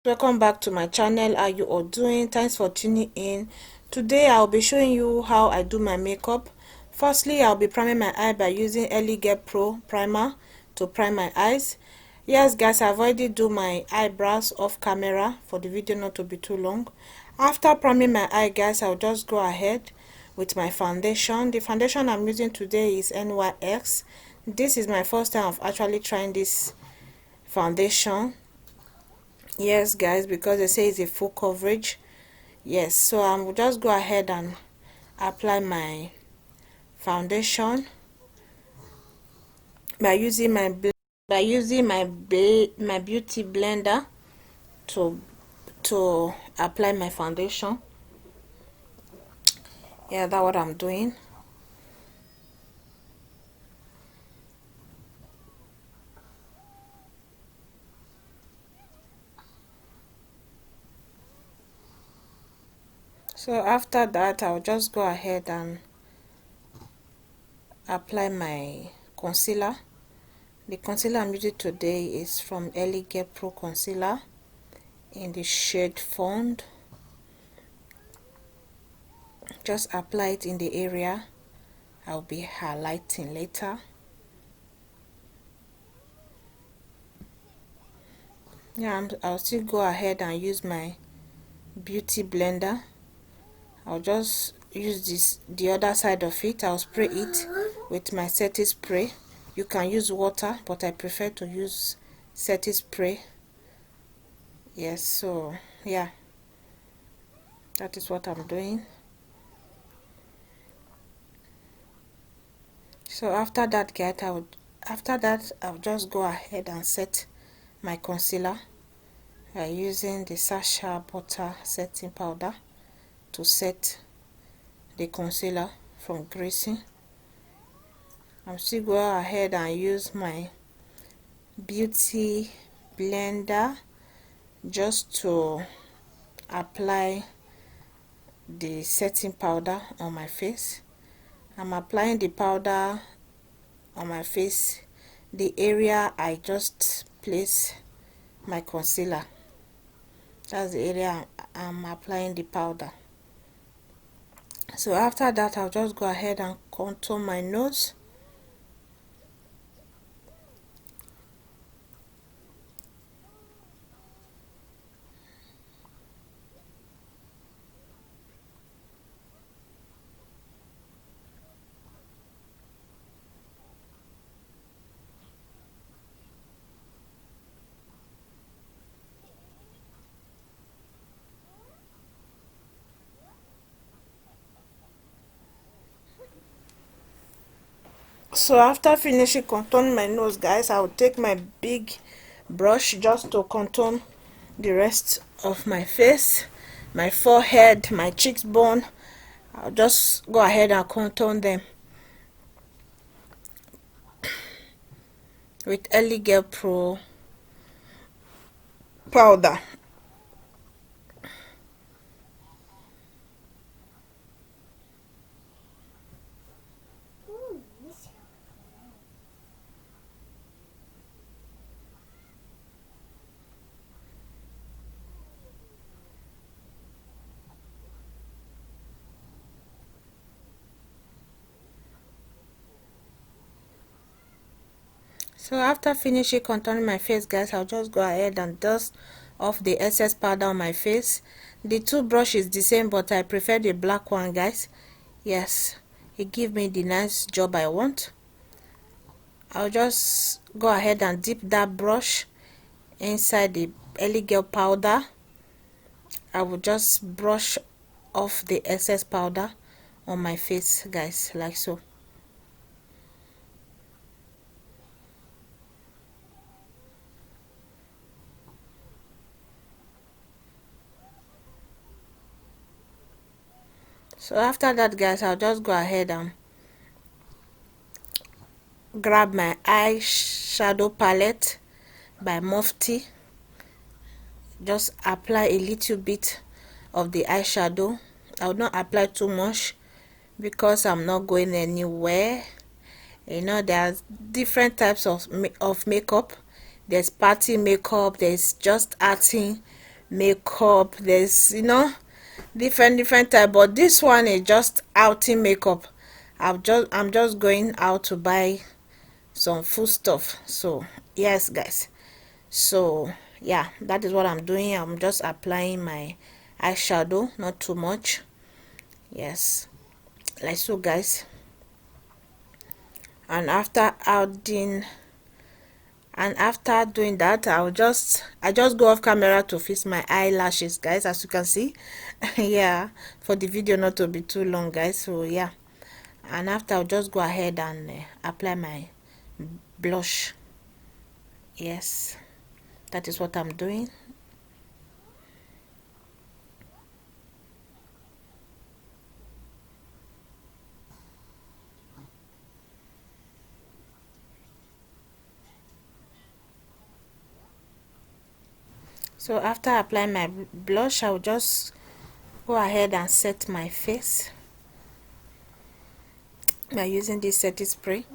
Welcome back to my channel. How you all doing? Thanks for tuning in. Today I'll be showing you how I do my makeup. Firstly, I'll be priming my eye by using GLAM Pro primer to prime my eyes. Yes guys, I've already do my eyebrows off camera for the video not to be too long. After priming my eye guys, I'll just go ahead with my foundation. The foundation I'm using today is NYX. This is my first time of actually trying this foundation. Yes guys, because they say it's a full coverage. Yes, so I will just go ahead and apply my foundation by using my beauty blender to apply my foundation. Yeah, that's what I'm doing. So after that, I'll just go ahead and apply my concealer. The concealer I'm using today is from GLAM Pro concealer in the shade Fond. Just apply it in the area I'll be highlighting later. Yeah, I'll still go ahead and use my beauty blender. I'll just use the other side of it. I'll spray it with my setting spray. You can use water, but I prefer to use setting spray. Yes, so yeah, that is what I'm doing. So after that guys, I'll just go ahead and set my concealer using the Sacha Butter setting powder to set the concealer from greasing. I'm still go ahead and use my beauty blender just to apply the setting powder on my face. I'm applying the powder on my face, the area I just place my concealer. That's the area I'm applying the powder. So after that, I'll just go ahead and contour my nose. So after finishing contouring my nose guys, I will take my big brush just to contour the rest of my face, my forehead, my cheekbone. I'll just go ahead and contour them with GLAM Pro powder. So after finishing contouring my face guys, I'll just go ahead and dust off the excess powder on my face. The two brushes is the same, but I prefer the black one guys. Yes, it gives me the nice job I want. I'll just go ahead and dip that brush inside the GLAM powder. I will just brush off the excess powder on my face guys, like so. So after that guys, I'll just go ahead and grab my eyeshadow palette by Mufti. Just apply a little bit of the eyeshadow. I will not apply too much because I'm not going anywhere. You know, there's different types of makeup. There's party makeup, there's just acting makeup. There's, you know, different type, but this one is just outing makeup. I'm just going out to buy some food stuff. So yes guys, so yeah, that is what I'm doing. I'm just applying my eyeshadow, not too much. Yes, like so guys. And after doing that, I just go off camera to fix my eyelashes guys, as you can see. Yeah, for the video not to be too long guys. So yeah, and after I'll just go ahead and apply my blush. Yes, that is what I'm doing. So after applying my blush, I'll just go ahead and set my face by using this setting spray.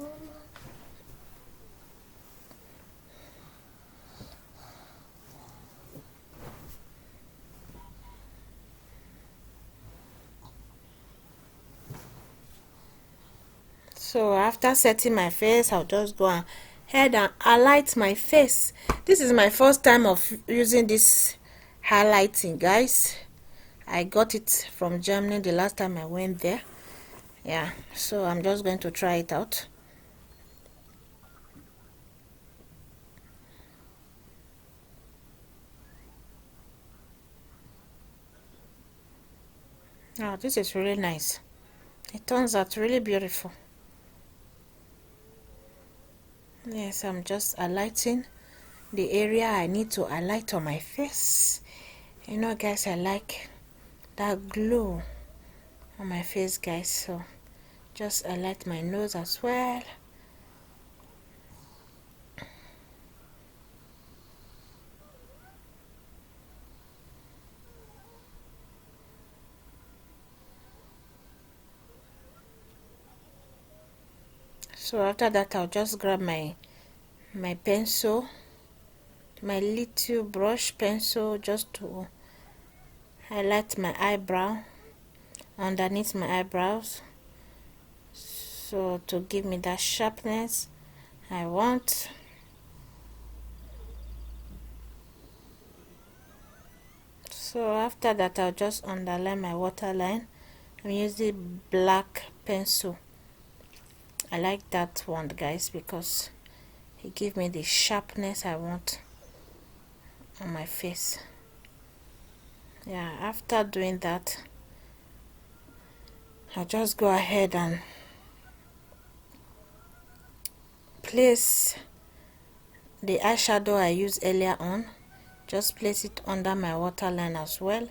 So after setting my face, I'll just go ahead and highlight my face. This is my first time of using this highlighting guys. I got it from Germany the last time I went there. Yeah, so I'm just going to try it out. Oh, this is really nice. It turns out really beautiful. Yes, I'm just highlighting the area I need to highlight on my face. You know guys, I like that glow on my face guys, so just highlight my nose as well. So after that, I'll just grab my pencil, my little brush pencil, just to highlight my eyebrow, underneath my eyebrows, so to give me that sharpness I want. So after that, I'll just underline my waterline. I'm using black pencil. I like that one guys because it gives me the sharpness I want on my face. Yeah, after doing that, I'll just go ahead and place the eyeshadow I used earlier on. Just place it under my waterline as well.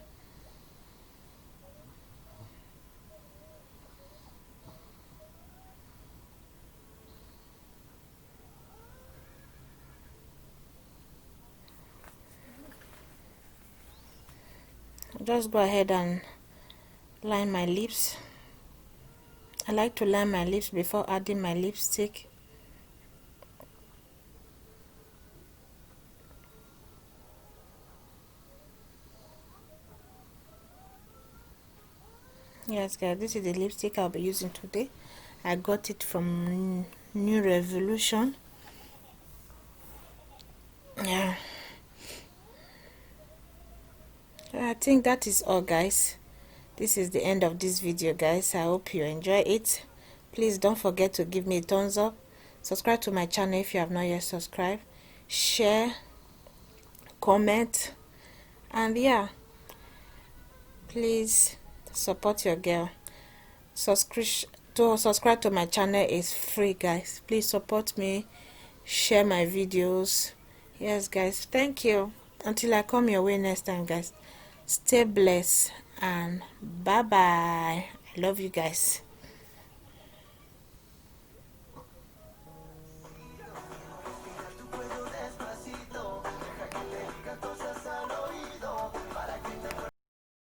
Just go ahead and line my lips. I like to line my lips before adding my lipstick. Yes guys, this is the lipstick I'll be using today. I got it from New Revolution. Yeah, I think that is all guys. This is the end of this video guys. I hope you enjoy it. Please don't forget to give me a thumbs up, subscribe to my channel if you have not yet subscribed, share, comment, and yeah, please support your girl. Subscribe to my channel is free guys. Please support me, share my videos. Yes guys, thank you. Until I come your way next time guys, stay blessed and bye bye. I love you guys.